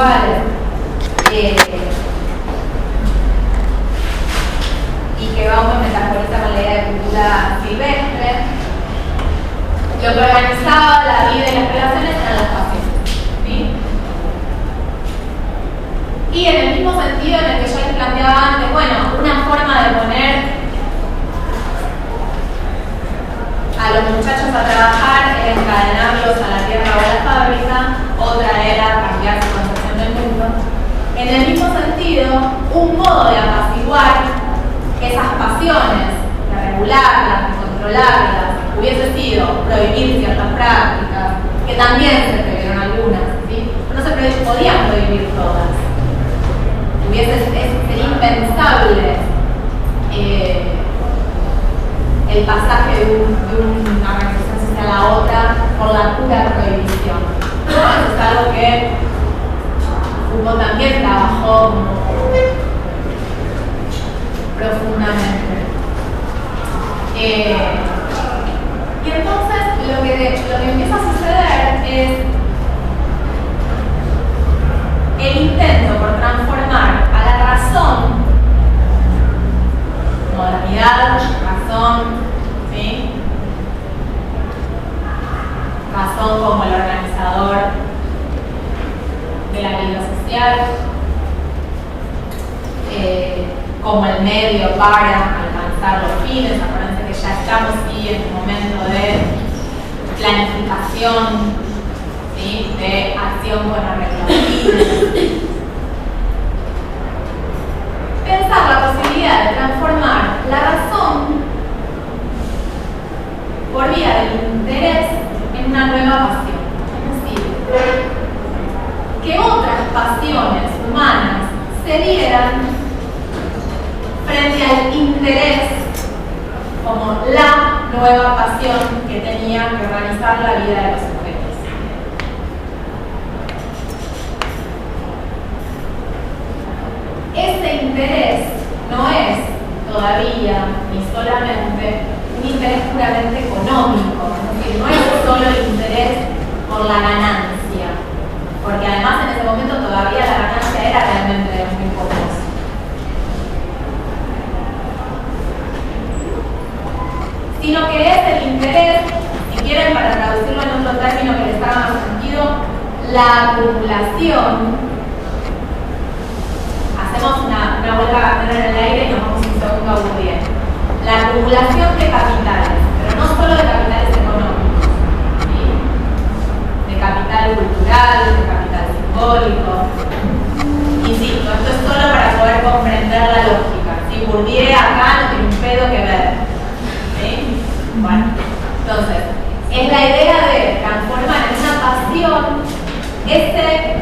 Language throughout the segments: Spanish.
apaciguar y que vamos metaforiza con la idea de cultura silvestre. Lo que organizaba la vida y las relaciones eran las pasiones, ¿sí? Y en el mismo sentido en el que yo les planteaba antes, bueno, una forma de poner a los muchachos a trabajar era encadenarlos a la tierra o a la fábrica, otra era cambiar su concepción del mundo. En el mismo sentido, un modo de apaciguar esas pasiones, de regularlas, de controlarlas, hubiese sido prohibir ciertas prácticas, que también se prohibieron algunas, ¿sí? No se podían prohibir todas. Sería impensable el pasaje de una organización social a otra por la pura prohibición. Eso es algo que Foucault también trabajó profundamente. Y entonces lo que empieza a suceder es el intento por transformar a la razón, modernidad, razón, ¿sí? Razón como el organizador de la vida social, como el medio para alcanzar los fines. Acuérdense que ya estamos sí, en un momento de planificación, ¿sí? De acción con arreglo a fines. Pensar la posibilidad de transformar la razón por vía del interés en una nueva pasión. Es decir, que otras pasiones humanas se dieran frente al interés como la nueva pasión que tenía que organizar la vida de los sujetos. Ese interés no es todavía ni solamente un interés puramente económico, es decir, no es solo el interés por la ganancia, porque además en ese momento todavía la ganancia era realmente de muy pocos. Sino que es el interés, si quieren para traducirlo en otro término que les haga más sentido, la acumulación. Hacemos una vuelta a caminar en el aire y nos vamos un segundo a Bourdieu. La acumulación de capitales, pero no solo de capitales económicos, ¿sí? De capital cultural, de capital simbólico. Insisto, esto es solo para poder comprender la lógica. ¿Sí? Bourdieu acá no tiene un pedo que ver. ¿Sí? Bueno, entonces, es la idea de transformar en una pasión ese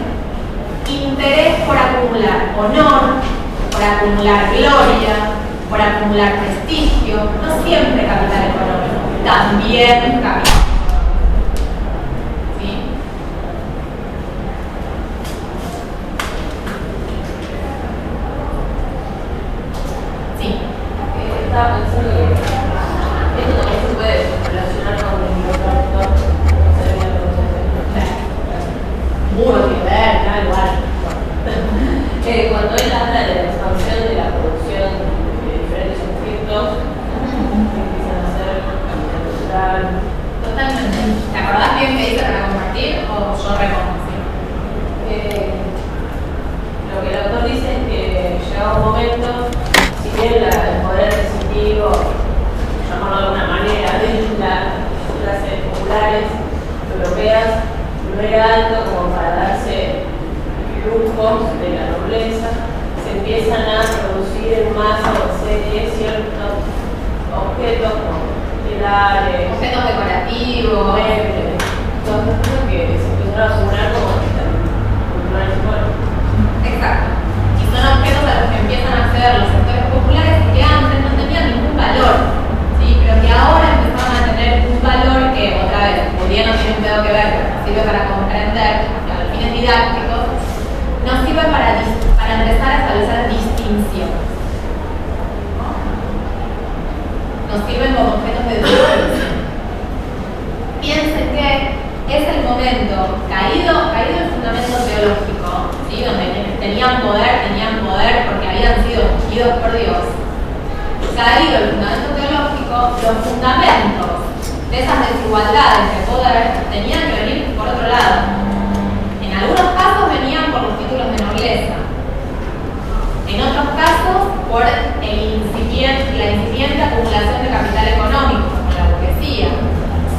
interés por acumular honor, por acumular gloria, por acumular prestigio, no siempre capital económico, también capital. ¿Sí? Sí. Estaba pensando que esto también se puede relacionar con el libertad. Mucho que ver, da igual. Cuando él habla de la expansión de la producción de diferentes objetos, empiezan a ser capital cultural. Totalmente. ¿Te acordás bien que dice para compartir o yo reconocí? Lo que el autor dice es que llega un momento, si bien el poder adquisitivo, llamarlo de alguna manera, de las clases populares europeas no era alto como para darse lujos de la nobleza, se empiezan a producir en masa o serie ciertos objetos como telares, Objetos decorativos, muebles, todas estas cosas que se empezaron a acumular como culturales. exacto. Y son objetos a los que empiezan a acceder los sectores populares que antes no tenían ningún valor, ¿sí? Pero que ahora empezaron a tener un valor que, otra vez, Bourdieu no tiene un pedo que ver, pero nos sirve para comprender, a los fines didácticos, nos sirve para empezar a establecer distinciones. Nos sirven como objetos de distinción. Piensen que es el momento, caído el fundamento teológico, ¿sí? ¿sí? Donde quienes tenían poder porque habían sido ungidos por Dios, caído el fundamento teológico, los fundamentos de esas desigualdades de poder tenían que venir por otro lado. En algunos casos venían por los títulos de nobleza, en otros casos por la incipiente acumulación de capital económico, como la burguesía.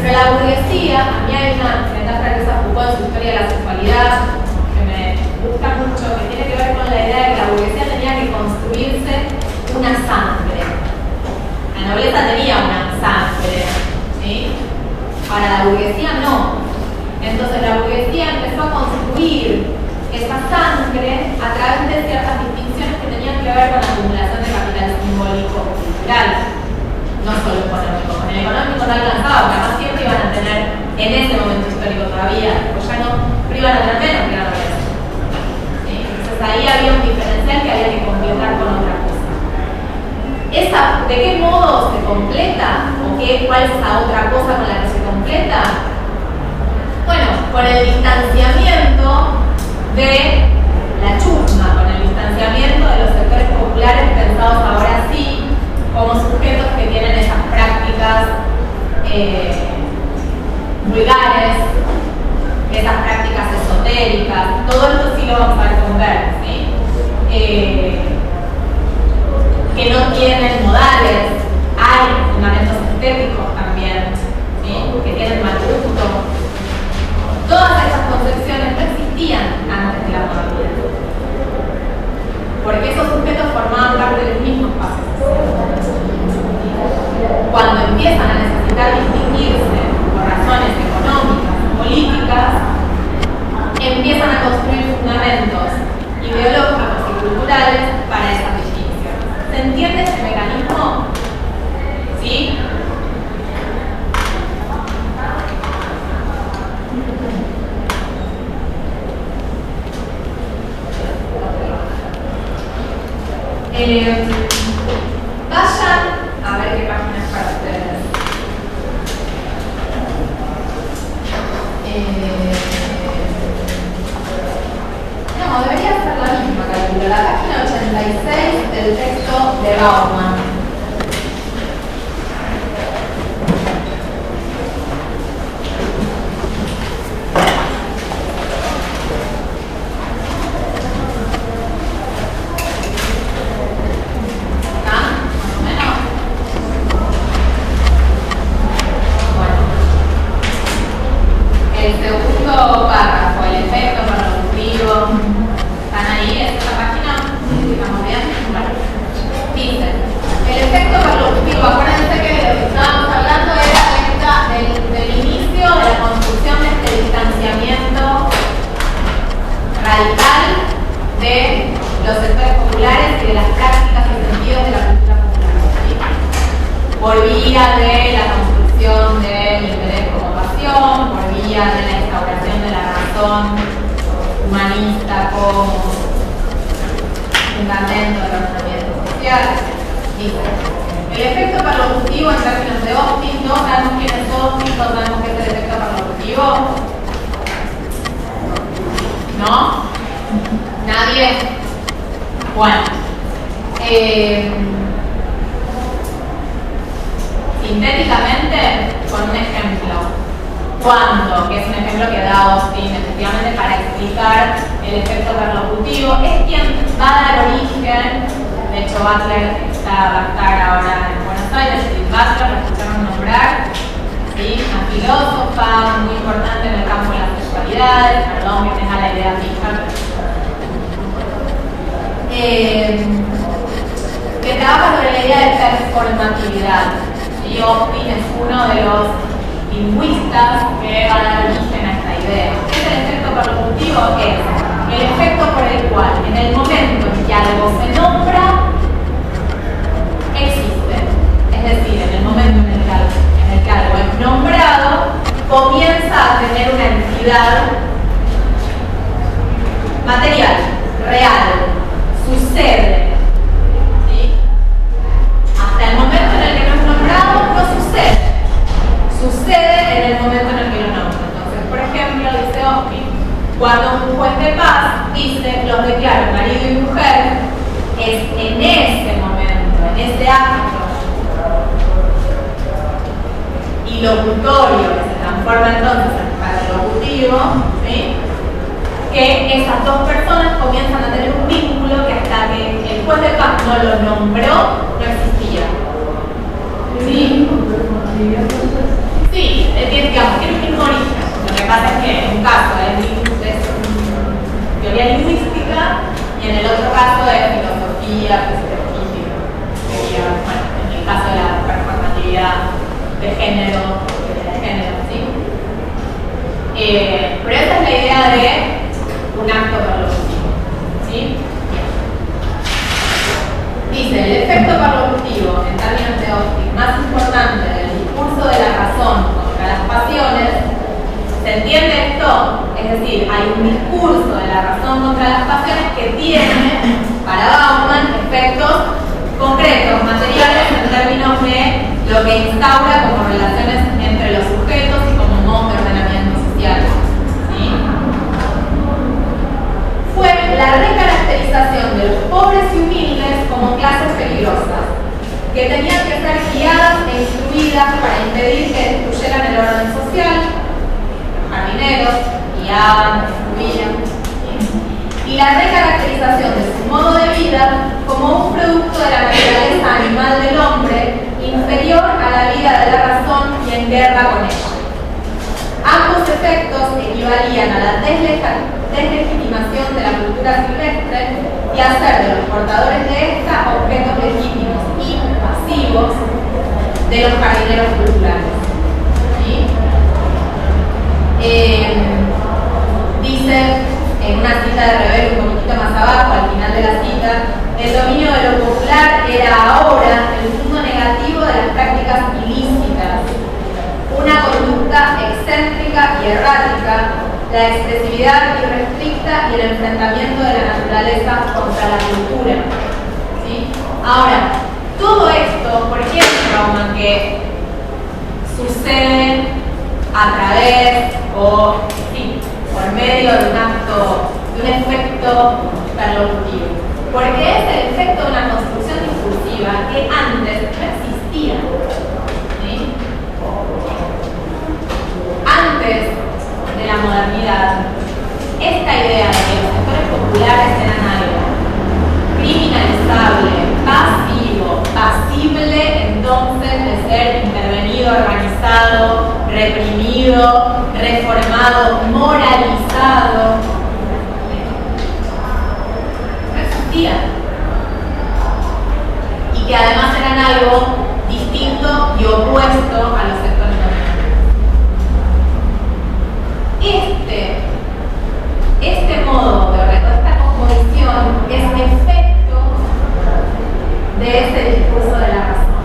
Pero la burguesía, a mí hay una metáfora que se Foucault en su historia de la sexualidad, que me gusta mucho, que tiene que ver con la idea de que la burguesía tenía que construirse una sangre. La nobleza tenía una sangre, ¿sí? Ahora la burguesía no. Entonces la burguesía empezó a construir esa sangre a través de ciertas distinciones que tenían que ver con la acumulación de capital simbólico cultural, no solo económico. Con el económico no alcanzaba, porque además siempre iban a tener, en ese momento histórico todavía, pues ya no, pero iban a tener menos que la nobleza. ¿Sí? Entonces ahí había un diferencial que había que completar con otra cosa. ¿De qué modo se completa? ¿O cuál es esa otra cosa con la que se completa? Bueno, con el distanciamiento de la chusma, con el distanciamiento de los sectores populares pensados ahora sí como sujetos que tienen esas prácticas vulgares, esas prácticas esotéricas. Todo esto sí lo vamos a ver con Ver, ¿sí? Que no tienen modales, hay fundamentos estéticos también, ¿sí? Que tienen mal gusto. Todas esas concepciones no existían antes de la modernidad, porque esos sujetos formaban parte de los mismos pasos. Cuando empiezan a necesitar distinguirse por razones económicas, políticas, empiezan a construir fundamentos ideológicos y culturales para esas distinciones. ¿Se entiende este mecanismo? ¿Sí? Vayan a ver qué página es para ustedes. No, debería ser la misma, calculo. La página 86 del texto de Bauman. El segundo párrafo, el efecto productivo. ¿Están ahí? ¿Es esta página? ¿Estamos bien? Bueno. Dice, el efecto productivo, acuérdense que lo que estábamos hablando era del inicio de la construcción de este distanciamiento radical de los sectores populares y de las prácticas y sentidos de la cultura popular, ¿sí? Por vía de la construcción del interés como pasión, por vía de la instauración de la razón humanista como fundamento del ordenamiento social. Dice, el efecto perlocutivo en términos de Austin, ¿no sabemos quién es Austin? ¿No sabemos qué es el efecto perlocutivo? ¿No? ¿Nadie? Bueno. Sintéticamente, con un ejemplo. Cuando, que es un ejemplo que da Austin, efectivamente, para explicar el efecto perlocutivo, es quien va a dar origen. De hecho, Butler va a estar ahora en Buenos Aires. Judith Butler, la escucharon nombrar, ¿sí? Una filósofa muy importante en el campo de las sexualidades. Perdón que tenga la idea fija, que trabaja sobre la idea de performatividad. Y Austin es uno de los lingüistas que va a dar origen a esta idea. ¿Qué es el efecto perlocutivo? Es el efecto por el cual, en el momento en que algo se nombra, existe. Es decir, en el momento en el que algo es nombrado, comienza a tener una entidad material, real, sucede. ¿Sí? Hasta el momento en el que no es nombrado, no sucede. Sucede en el momento en el que lo nombra. Entonces, por ejemplo, dice Austin, Cuando un juez de paz dice los declaro marido y mujer, es en ese momento, en ese acto y locutorio que se transforma entonces en patrologutivo, ¿sí?, que esas dos personas comienzan a tener un vínculo que hasta que el juez de paz no lo nombró no existía. ¿Sí? Sí, digamos, tiene un mismo origen. Lo que pasa es que en un caso es teoría lingüística y en el otro caso es filosofía, física. Bueno, en el caso de la performatividad de género, ¿sí? Pero esa es la idea de un acto perlocutivo, ¿sí? Dice, el efecto perlocutivo, en términos de Austin, más importante del discurso de la razón contra las pasiones, ¿se entiende esto? Es decir, hay un discurso de la razón contra las pasiones que tiene, para Bauman, efectos concretos, materiales, en términos de lo que instaura como relaciones entre los sujetos y como modos de ordenamiento social. ¿Sí? Fue la recaracterización de los pobres y humildes como clases peligrosas, que tenían que ser guiadas e instruidas para impedir que destruyeran el orden social. Los jardineros guiaban, instruían. Y la recaracterización de su modo de vida como un producto de la naturaleza animal del hombre, inferior a la vida de la razón y en guerra con ella. Ambos efectos equivalían a la deslegitimación de la cultura silvestre y hacer de los portadores de esta objetos legítimos y pasivos de los jardineros culturales. ¿Sí? Dice en una cita de Rebel un poquito más abajo, al final de la cita, el dominio de lo popular era ahora el mundo negativo de las prácticas ilícitas, una conducta excéntrica y errática, la expresividad irrestricta y el enfrentamiento de la naturaleza contra la cultura. ¿Sí? Ahora, todo esto, ¿por qué Bauman que sucede a través o sí, por medio de un acto, de un efecto perlocutivo? Porque es el efecto de una construcción discursiva que antes no existía. ¿Sí? Antes de la modernidad, esta idea de que los sectores populares eran algo criminalizable, pasivo, pasible entonces de ser intervenido, organizado, reprimido, reformado, moralizado, no existía. Y que además eran algo distinto y opuesto a los sectores dominantes. Este modo de esta composición es efecto de ese discurso de la razón.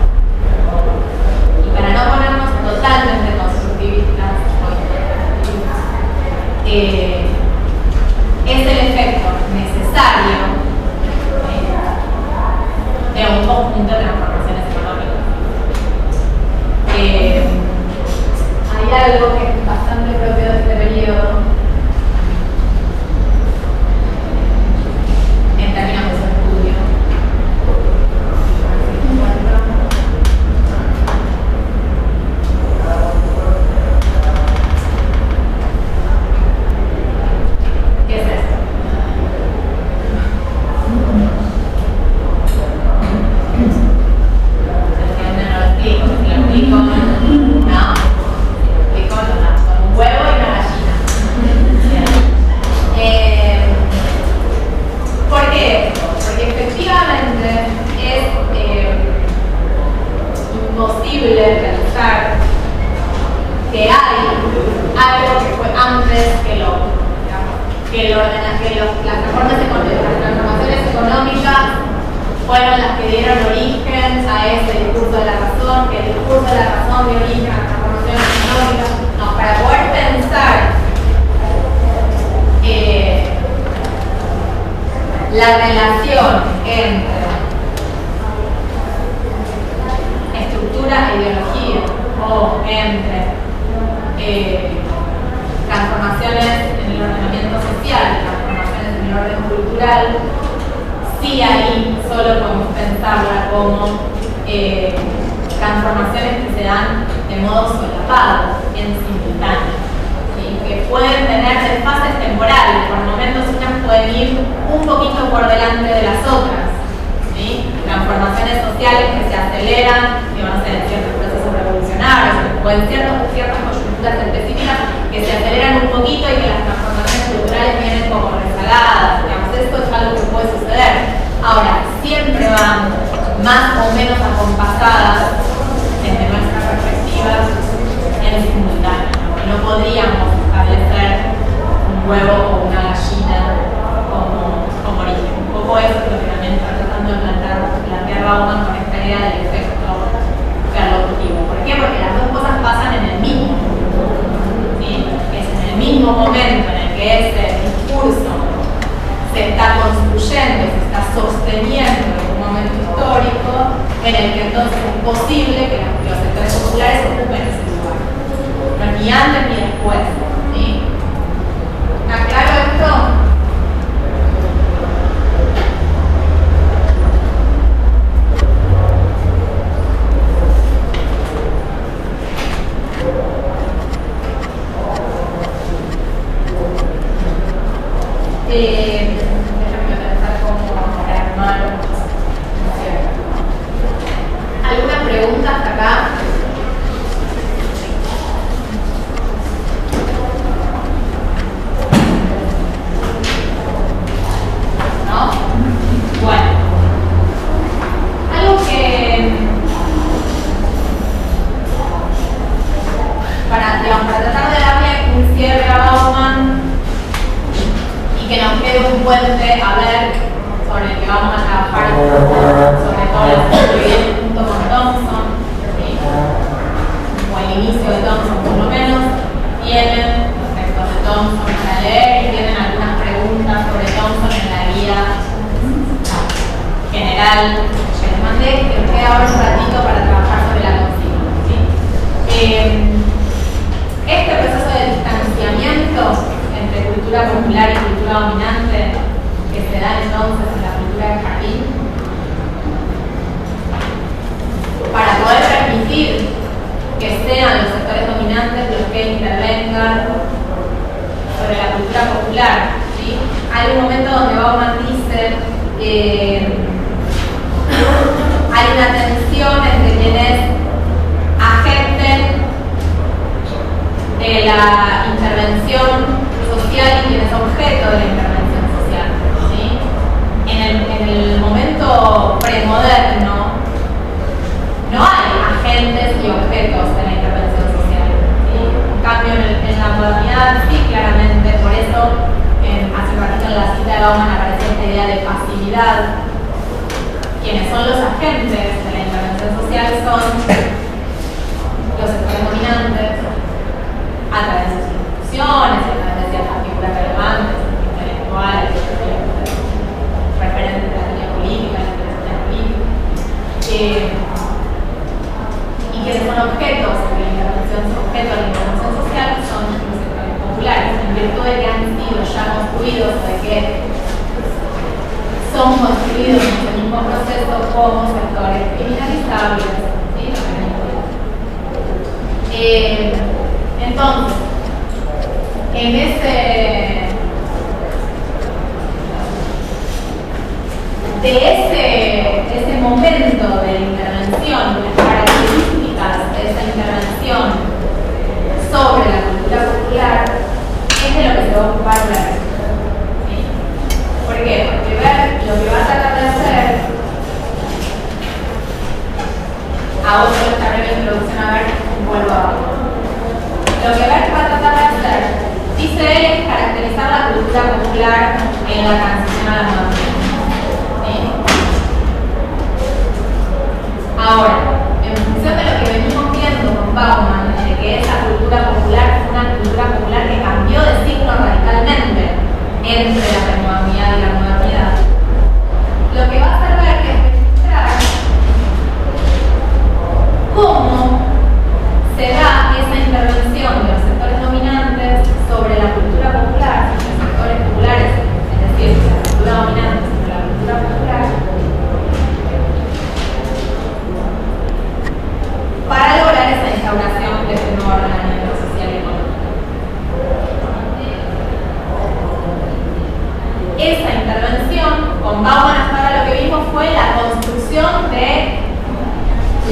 Y para no ponernos totalmente constructivistas, es el efecto necesario de un conjunto de transformaciones económicas. Hay algo que es bastante propio de este periodo en términos de su estudio. ¿Qué es esto? ¿Entienden? No lo explico. Si lo explico, no. Con un huevo y una gallina. ¿Por qué esto? Porque efectivamente es imposible pensar que hay algo que fue antes que las transformaciones económicas fueron las que dieron origen a ese discurso de la razón, que el discurso de la razón dio origen a las transformaciones económicas. No, para poder pensar la relación entre estructura e ideología o entre transformaciones en el ordenamiento social cultural, sí ahí solo podemos pensarla como transformaciones que se dan de modo solapado, en simultáneo, ¿sí? Que pueden tener desfases temporales, por momentos unas pueden ir un poquito por delante de las otras, ¿sí? Transformaciones sociales que se aceleran, que van a ser en ciertos procesos revolucionarios o en ciertas coyunturas específicas que se aceleran un poquito y que las transformaciones culturales vienen como rezagadas. Digamos, esto es algo que puede suceder. Ahora, siempre van más o menos acompasadas desde nuestra perspectiva en simultáneo, y no podríamos establecer un huevo o una gallina como origen. Un poco eso es lo que también está tratando de plantear Bauman con esta idea del efecto perlocutivo. ¿Por qué? Porque las dos cosas pasan en el mismo momento, ¿sí? Es en el mismo momento en el que ese discurso se está construyendo, se está sosteniendo en un momento histórico en el que entonces es posible que los sectores populares ocupen ese lugar. No es ni antes ni después, ¿sí? ¿Está claro esto? Déjame pensar cómo armar. ¿Alguna pregunta hasta acá? ¿No? Bueno. Algo que para tratar de darle un cierre a Bauman y que nos quede un puente a ver sobre el que vamos a trabajar sobre todo las que viene junto con Thompson, ¿sí? O el inicio de Thompson por lo menos, tienen los textos de Thompson para leer y tienen algunas preguntas sobre Thompson en la guía general que les mandé, que nos queda ahora un ratito para trabajar sobre la consigna, ¿sí? Este proceso de distanciamiento entre cultura popular y cultura dominante que se da entonces en la cultura del jardín, para poder permitir que sean los sectores dominantes los que intervengan sobre la cultura popular, ¿sí? Hay un momento donde Bauman dice hay una tensión entre quienes agenten de la intervención social y quien es objeto de la intervención social, ¿sí? En el momento premoderno no hay agentes y objetos de la intervención social, ¿sí? En cambio en la modernidad sí, claramente. Por eso hace un ratito en la cita de Bauman aparece esta idea de pasividad. Quienes son los agentes de la intervención social son los sectores dominantes a través de sus instituciones, a través de ciertas figuras relevantes, intelectuales, referentes de la línea política, de la intervención política, y quienes son objetos de la intervención social son los sectores populares, en virtud de que han sido ya construidos, de que son construidos en el mismo proceso como sectores criminalizables, ¿sí? Entonces, en ese momento de la intervención, las características de esa intervención sobre la cultura popular, es de lo que se va a ocupar la. ¿Por qué? Porque lo que va a tratar de hacer, hago solo esta breve introducción, a ver, vuelvo abajo. Lo que va a tratar de hacer, dice él, es caracterizar la cultura popular en la transición a la modernidad, ¿sí? Ahora, en función de lo que venimos viendo con Bauman, de que esa cultura popular es una cultura popular que cambió de signo radicalmente entre la premodernidad y la modernidad, lo que va a hacer ver es registrar cómo se da esa intervención de los sectores dominantes sobre la cultura popular, los sectores populares, es decir, la cultura dominante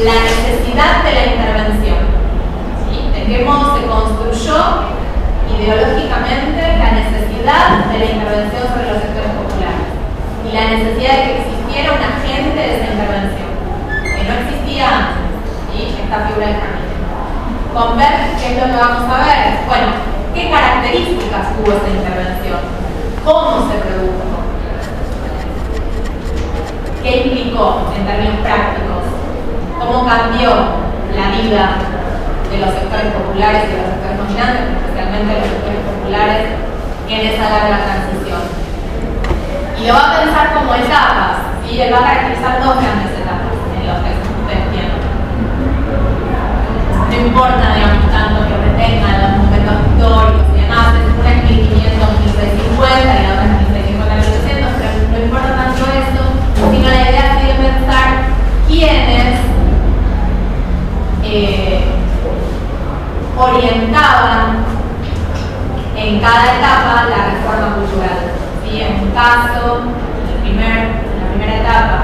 la necesidad de la intervención, ¿sí? De qué modo se construyó ideológicamente la necesidad de la intervención sobre los sectores populares y la necesidad de que existiera un agente de esa intervención, que no existía antes, ¿sí? Esta figura del camino. Con ver qué es lo que vamos a ver, bueno, qué características tuvo esa intervención, cómo se produjo, qué implicó en términos prácticos, cómo cambió la vida de los sectores populares y de los sectores dominantes, especialmente de los sectores populares, en esa larga transición. Y lo va a pensar como etapas, ¿sí? Él va a caracterizar dos grandes etapas en los textos que ustedes tienen. No importa, digamos, tanto que retengan los momentos históricos y demás, es una es 1500, 1650 y la otra es 1650, 1800, pero no importa tanto eso, sino la idea es de pensar quiénes orientaban en cada etapa la reforma cultural. ¿Sí? En un caso, en la primera etapa,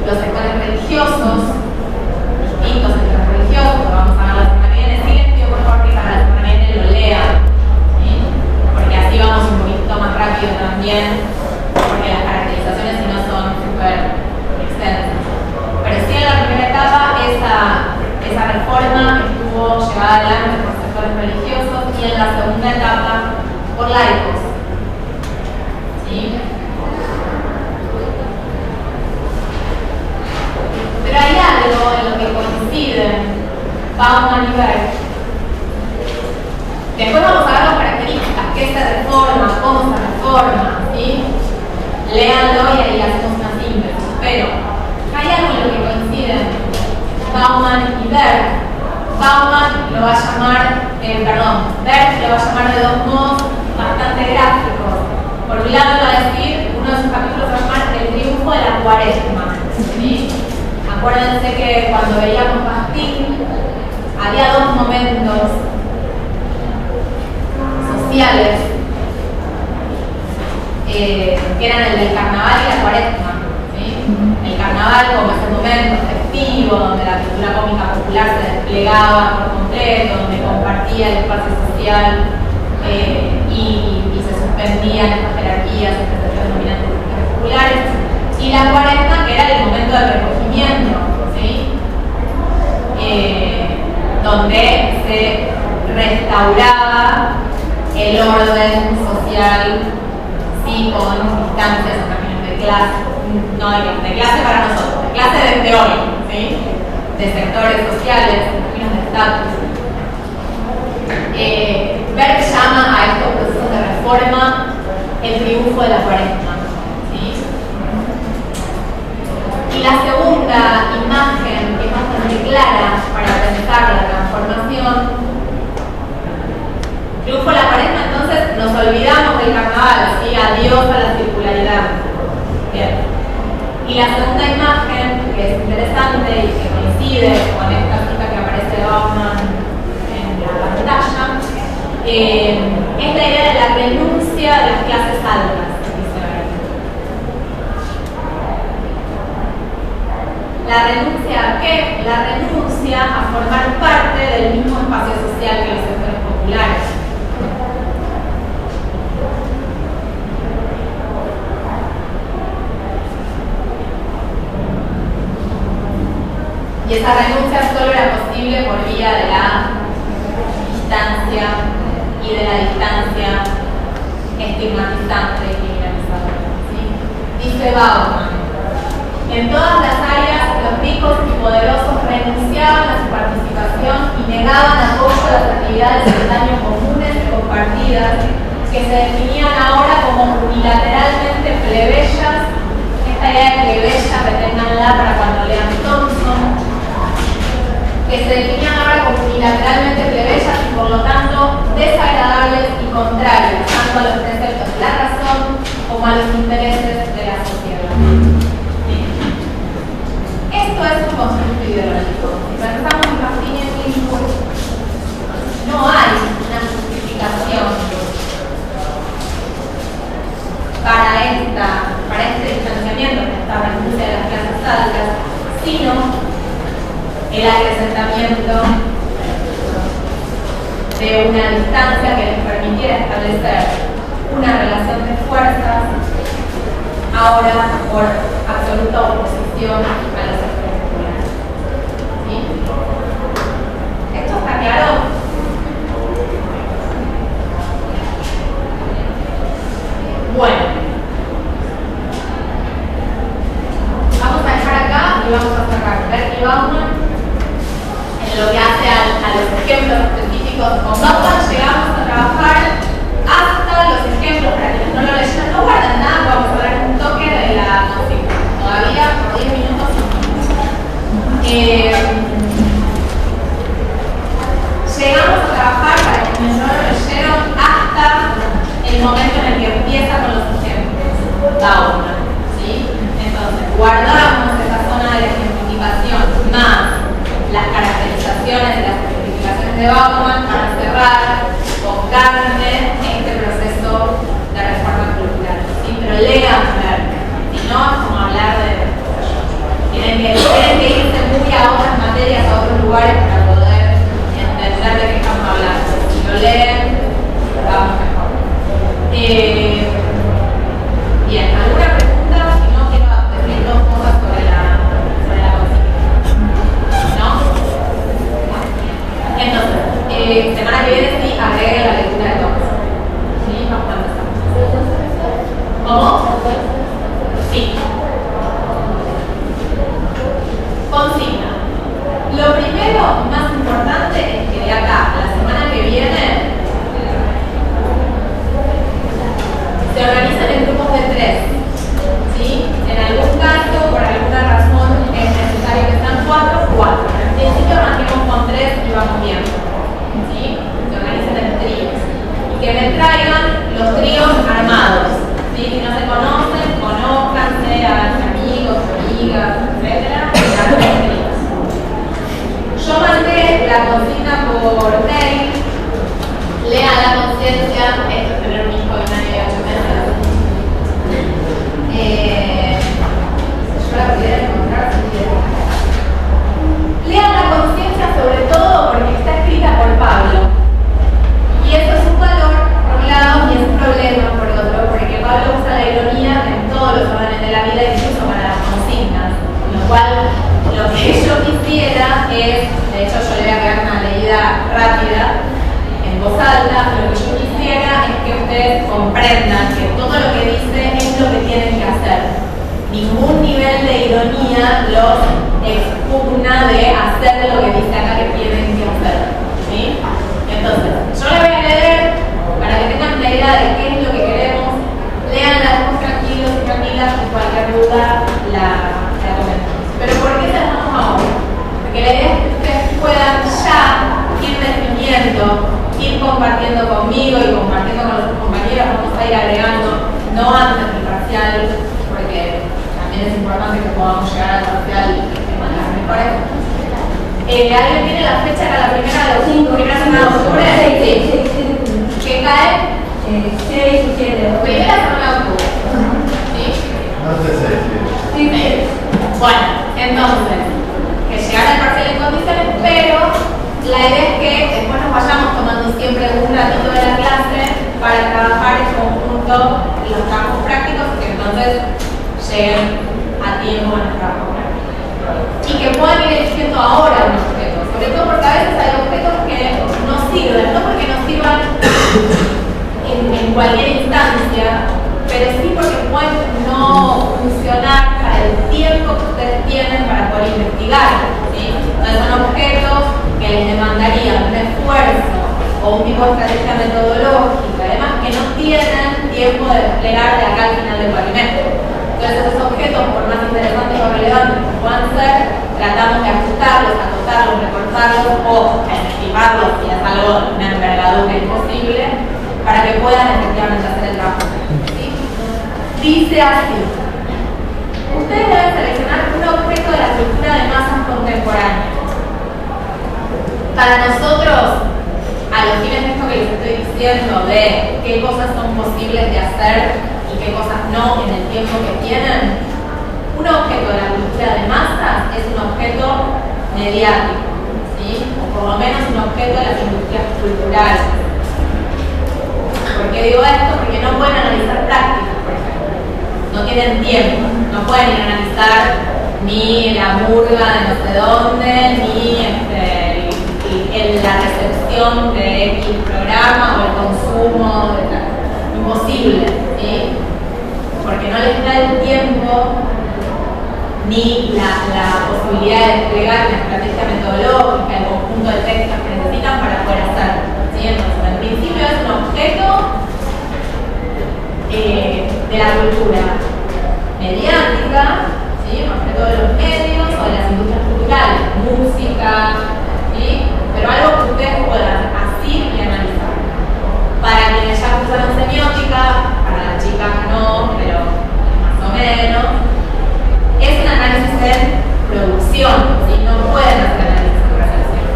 los sectores religiosos, distintos sectores religiosos, vamos a ver la semana que viene, sí les pido por favor que para la semana que viene lo lean, ¿sí? Porque así vamos un poquito más rápido también, porque las caracterizaciones si no son súper extensas. Pero sí en la primera etapa esa reforma estuvo llevada adelante por sectores religiosos y en la segunda etapa por laicos. ¿Sí? Pero hay algo en lo que coinciden Bauman y Berg. Después vamos a ver las características, qué se reforma, cómo se reforma, ¿sí? Léanlo y ahí hacemos una síntesis. Pero hay algo en lo que coinciden Bauman y Berg. Bauman lo va a llamar, Berg lo va a llamar de dos modos bastante gráficos. Por un lado va a decir, uno de sus capítulos va a llamar El triunfo de la cuaresma, ¿sí? Acuérdense que cuando veíamos Bastín había dos momentos sociales que eran el del carnaval y la cuaresma, ¿sí? El carnaval como ese momento festivo donde la cultura cómica popular se desplegaba por completo, donde compartía el espacio social y se suspendían estas jerarquías entre sectores dominantes y sectores populares, y la cuaresma que era el momento del recogimiento, ¿sí? Donde se restauraba el orden social, sí, con distancias en términos de clase, no de clase para nosotros, de clase desde hoy, ¿sí? De sectores sociales, en términos de estatus. Berg llama a estos procesos de reforma el triunfo de la cuaresma, ¿sí? Y la segunda imagen, que es bastante clara para pensar la transformación, triunfo de la cuaresma, entonces nos olvidamos del carnaval, ¿sí? Adiós a la circularidad. Bien. Y la segunda imagen, que es interesante y que coincide con esta cita que aparece de Bauman en la pantalla, es la idea de la renuncia de las clases altas, dice Berg. ¿La renuncia a qué? La renuncia a formar parte del mismo espacio social que los sectores populares. Y esa renuncia solo era posible por vía de la distancia y de la distancia estigmatizante y criminalizadora, ¿sí? Dice Bauman, en todas las áreas los ricos y poderosos renunciaban a su participación y negaban apoyo a las actividades de daño comunes y compartidas que se definían ahora como unilateralmente plebeyas. Esta idea de plebeya, reténganla para cuando lean Thompson, que se definían ahora como unilateralmente plebeyas y por lo tanto desagradables y contrarias tanto a los preceptos de la razón como a los intereses de la sociedad. Esto es un constructo ideológico. Si pensamos en Bastín y en Greenwood, no hay una justificación para este de una distancia que les permitiera establecer una relación de fuerzas, ahora por absoluta oposición a los espectaculares. ¿Sí? ¿Esto está claro? Bueno, vamos a dejar acá y vamos a sacar Bertie Bauman en lo que hace a los ejemplos específicos. Con Bauman llegamos a trabajar hasta los ejemplos, para quienes no lo leyeron, no guardan nada, vamos a dar un toque de la consigna. Todavía por 10 minutos. Llegamos a trabajar, para quienes no lo leyeron, hasta el momento en el que empieza con los ejemplos. Bauman, ¿sí? Entonces, guardamos esa zona de la ejemplificación más las caracterizaciones de las ejemplificaciones de Bauman para cerrar con carne este proceso de reforma cultural. ¿Sí? Pero lean, si no es como hablar de... Tienen que irse muy a otras materias, a otros lugares para poder entender de qué estamos hablando. Si lo leen, vamos mejor. Bien, ¿alguna pregunta? Si no, quiero decir dos cosas sobre la consigna. ¿No? Entonces, semana que viene sí agregue la lectura de Thomas. ¿Sí? Vamos a empezar. ¿Cómo? Sí. Consigna. Lo primero, más importante, es que de acá, la semana que viene, se organizan en grupos de 3. ¿Sí? En algún caso, por alguna razón, es necesario que sean 4. En principio arranquemos con 3 y vamos viendo. ¿Sí? Se organizan en tríos. Y que me traigan los tríos armados. ¿Sí? Si no se conocen, conózcanse, hagan amigos, amigas, etc. Yo mandé la consigna por mail. Lean la conciencia, esto es tener un hijo de 1 año y 8 meses. Yo la pudiera encontrar si quieren. Lean la conciencia sobre todo porque está escrita por Pablo. Y eso es un valor por un lado y es un problema por otro, porque Pablo usa la ironía en todos los órdenes de la vida, incluso para las consignas. Con lo cual, lo que yo quisiera es, de hecho yo le voy a pegar una leída rápida, en voz alta, lo que yo quisiera es que ustedes comprendan que todo lo que dice es lo que tienen que hacer. Ningún nivel de ironía los expugna de hacer lo que dice acá que tienen que hacer. ¿Sí? Entonces, yo le voy a leer para que tengan una idea de qué es lo que queremos. Leanla después tranquilos y tranquilas, y cualquier duda la comentamos. Pero ¿por qué se las damos ahora? Porque la idea es que ustedes puedan ya ir definiendo, ir compartiendo conmigo y compartiendo con los compañeros. Vamos a ir agregando, no antes del parcial, porque también es importante que podamos llegar al parcial con las mejores. ¿Alguien tiene la fecha? Era la primera de octubre, primera semana de octubre. Sí. ¿Qué cae? 6 y 7. Primera semana de octubre. ¿Sí? No sé si. Sí. Bueno, entonces, que llegar al parcial en condiciones, pero la idea es que después nos vayamos tomando siempre un ratito de la clase para trabajar en conjunto los trabajos prácticos, que entonces lleguen a tiempo en el trabajo práctico. Y que puedan ir eligiendo ahora un objeto, sobre todo porque a veces hay objetos que no sirven, no porque no sirvan en cualquier instancia, pero sí porque pueden no funcionar para el tiempo que ustedes tienen para poder investigar. ¿Sí? Entonces son objetos que les demandarían un esfuerzo o un tipo de estrategia metodológica, además que no tienen tiempo de desplegar de acá al final del cuatrimestre. Entonces esos objetos, por más interesantes o relevantes que puedan ser, tratamos de ajustarlos, acotarlos, recortarlos o estimarlos si es algo de una envergadura imposible para que puedan efectivamente hacer el trabajo. ¿Sí? Dice así: ustedes deben seleccionar un objeto de la cultura de masas contemporánea. Para nosotros, a los fines de esto que les estoy diciendo, de qué cosas son posibles de hacer y qué cosas no en el tiempo que tienen, un objeto de la cultura de masas es un objeto mediático, ¿sí? por lo menos un objeto de las industrias culturales. ¿Por qué digo esto? Porque no pueden analizar prácticas, por ejemplo. No tienen tiempo, no pueden ir a analizar ni la murga de no sé dónde, ni la recepción de X programa o el consumo, imposible, ¿sí? Porque no les da el tiempo ni la posibilidad de desplegar una estrategia metodológica, el conjunto de textos que necesitan para poder hacerlo, ¿sí? Entonces, en principio es un objeto de la cultura mediática, ¿sí? Un objeto de los medios o de las industrias culturales, música, ¿sí? Pero algo que ustedes puedan así y analizar. Para quienes ya usaron semiótica, para las chicas no, pero más o menos, es un análisis en producción, ¿sí? No pueden hacer análisis en relación,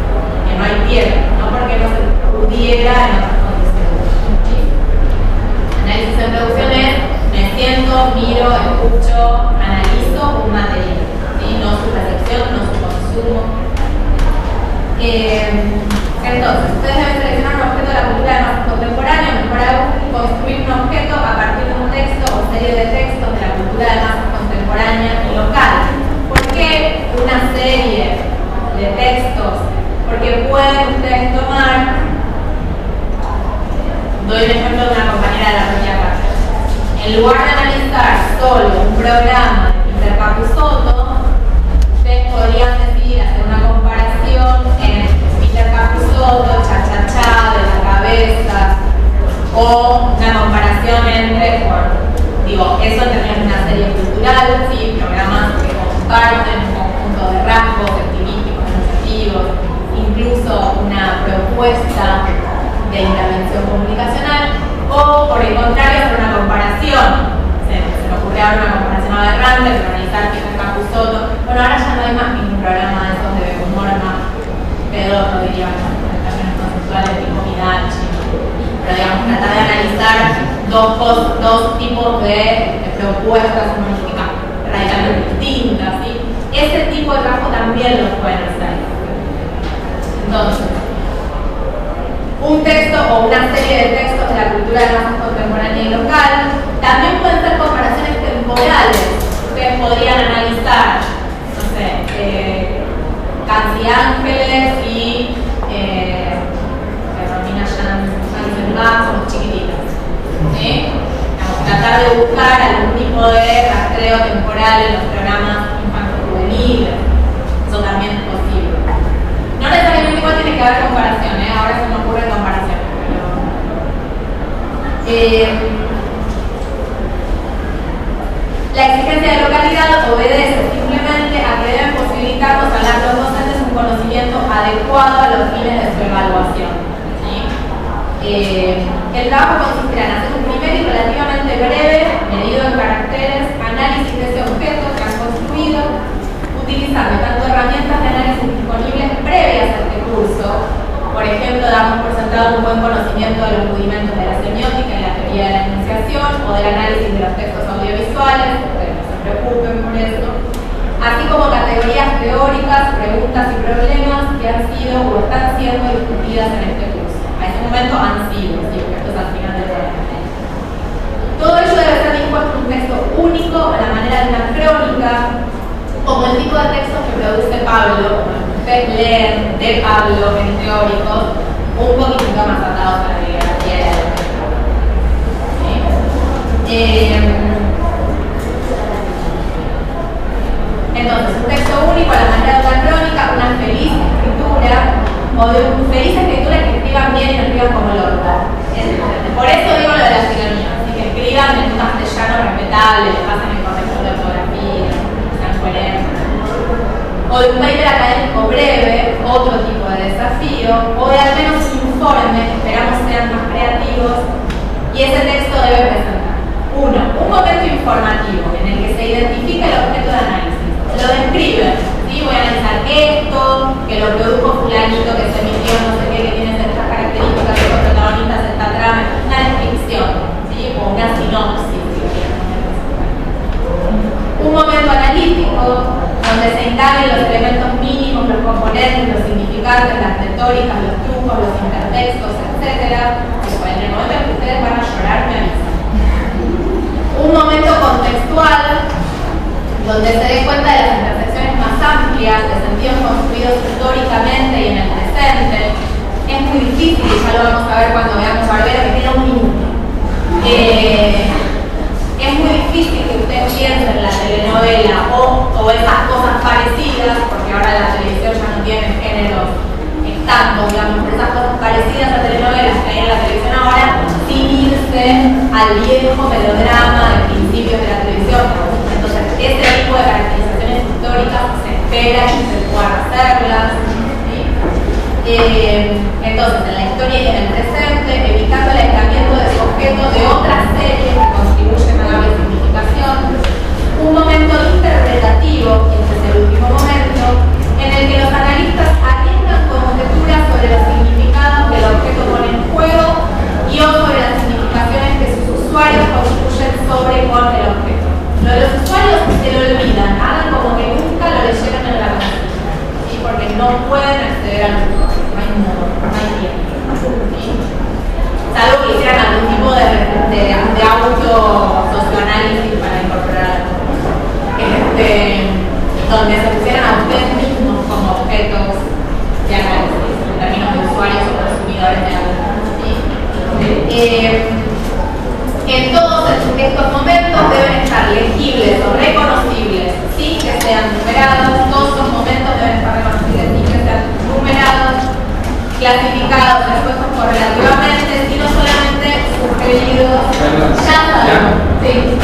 que no hay tiempo, no porque no se pudiera en otras condiciones, ¿sí? Análisis en producción es me siento, miro, escucho, analizo un material, ¿sí? No su recepción, no su consumo. Entonces, ustedes deben seleccionar un objeto de la cultura de masa contemporánea, mejor aún, construir un objeto a partir de un texto o serie de textos de la cultura de masa contemporánea y local. ¿Por qué una serie de textos? Porque pueden ustedes tomar, doy un ejemplo de una compañera de la propia clase. En lugar de analizar solo un programa de Intercapusoto, ustedes podrían decidir hacer una comparación en Intercapusoto, Cha-Cha-Cha, de la cabeza, o una comparación entre, eso en términos de una serie cultural, ¿sí? Programas que comparten un conjunto de rasgos estilísticos, enunciativos, incluso una propuesta de intervención comunicacional, o por el contrario hacer una comparación. Se me ocurrió ahora una comparación aberrante, pero analizar Intercapusoto. Bueno, ahora ya no hay más ningún programa de esos de humor más pedorro, diríamos, en términos conceptuales tipo Midachi. Pero digamos, tratar de analizar dos tipos de propuestas humanísticas radicalmente distintas, ¿sí? Ese tipo de trabajo también lo pueden hacer. Entonces, un texto o una serie de textos de la cultura de masa contemporánea y local también pueden ser comparaciones temporales. Ustedes podrían analizar, no sé, Casi Ángeles y Romina Yansen con los chiquititos, ¿sí? Tratar de buscar algún tipo de rastreo temporal en los programas infanto-juveniles. Eso también es posible. No necesariamente igual tiene que haber comparación, ahora se me ocurre comparación. La exigencia de localidad obedece simplemente a que deben posibilitarnos a los docentes un conocimiento adecuado a los fines de su evaluación, ¿sí? El trabajo consistirá en hacer un primer y relativamente breve, medido en caracteres, análisis de ese objeto que han construido, utilizando tanto herramientas de análisis disponibles previas a este curso. Por ejemplo, damos por sentado un buen conocimiento de los rudimentos de la semiótica y la teoría de la enunciación o del análisis de los textos audiovisuales, ustedes no se preocupen por eso, así como categorías teóricas, preguntas y problemas que han sido o están siendo discutidas en este curso. A ese momento han sido, ¿sí? Porque esto es al final del programa. Todo ello debe ser dispuesto en un texto único a la manera de una crónica, como el tipo de textos que produce Pablo, como ustedes leen de Pablo en teóricos, un poquitito más atados a la bibliografía de la Entonces, un texto único a la manera de una crónica, una feliz escritura, o de una feliz escritura que escriban bien y no escriban como el orto. Por eso digo lo de la tiranía, así que escriban en un castellano respetable, le pasen el corrector de ortografía, sean coherentes. O de un paper académico breve, otro tipo de desafío, o de al menos un informe, esperamos sean más creativos, y ese texto debe presentar: 1. Un momento informativo en el que se identifica el objeto de análisis. Lo describen, ¿sí? Voy a analizar esto, que lo produjo fulanito, que se emitió no sé qué, que tiene estas características, que los protagonistas de esta trama, una descripción, ¿sí? O una sinopsis, si un momento analítico donde se indaguen los elementos mínimos, los componentes, los significantes, las históricas, los trucos, los intertextos, etc. En el momento en que ustedes van a llorar, me avisan. Un momento contextual donde se dé cuenta de las intersecciones más amplias de sentidos construidos históricamente y en el presente. Es muy difícil, y ya lo vamos a ver cuando veamos Barbero, que queda un minuto. Es muy difícil que ustedes piensen en la telenovela o esas cosas parecidas, porque ahora la televisión ya no tiene géneros tanto, digamos, pero esas cosas parecidas a telenovelas que hay en la televisión ahora, sin irse al viejo melodrama de principios de la televisión. Entonces, ese tipo de caracterizaciones históricas se espera que se puedan hacerlas. ¿Sí? Entonces, en la historia y en el presente, evitando el aislamiento de objetos de otras series que contribuyen a darle significación, un momento interpretativo, y este es el último momento, en el que los analistas arriesgan conjeturas sobre los significados que el objeto pone en juego y o sobre las significaciones que sus usuarios construyen sobre y con el objeto. Lo de los usuarios se lo olvidan, hagan como que nunca lo leyeron en la canción, ¿sí? Porque no pueden acceder al mundo, no hay modo, no hay tiempo. ¿Sí? Salvo que hicieran algún tipo de auto-socioanálisis para incorporar a la donde se pusieran a ustedes mismos como objetos de análisis, en términos de usuarios o consumidores de algo. ¿Sí? En todos estos momentos deben estar legibles o reconocibles sin que sean numerados. Todos los momentos deben estar reconocibles sin que sean numerados, clasificados, expuestos correlativamente, sino solamente sugeridos. Ya sabemos. Sí.